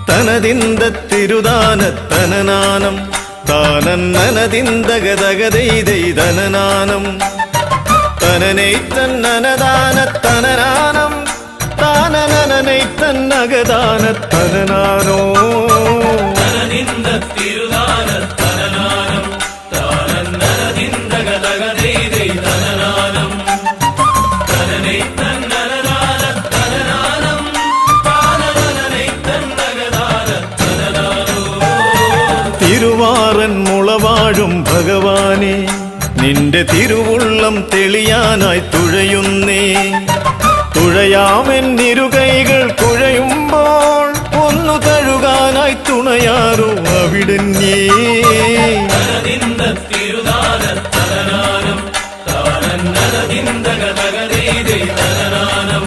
തനതിന്ദ തിരുദാനത്തനനാനം താനന്നനതിന്ദഗതഗതൈതൈതനനാനം തനനൈത്തന്നനദാനത്തനനാനം താനനനനൈത്തന്നഗദാനത്തനനാനോ തനനിന്ദ തിരുദാനത്തനനാനം താനന്നനതിന്ദഗതഗതൈതൈതനനാനം തനനൈത്തന്നനദാനത്തനനാനം താനനനനൈത്തന്നഗദാനത്തനനാനോ തിരുവാറൻ മുളവാഴും ഭഗവാനെ നിന്റെ തിരുവുള്ളം തെളിയാനായി തുഴയുന്നേ തുഴയാമെന്നിരുകൈകൾ കുഴയുമ്പോൾ ഒന്നു തഴുകാനായി തുണയാറോ അവിടന്നേ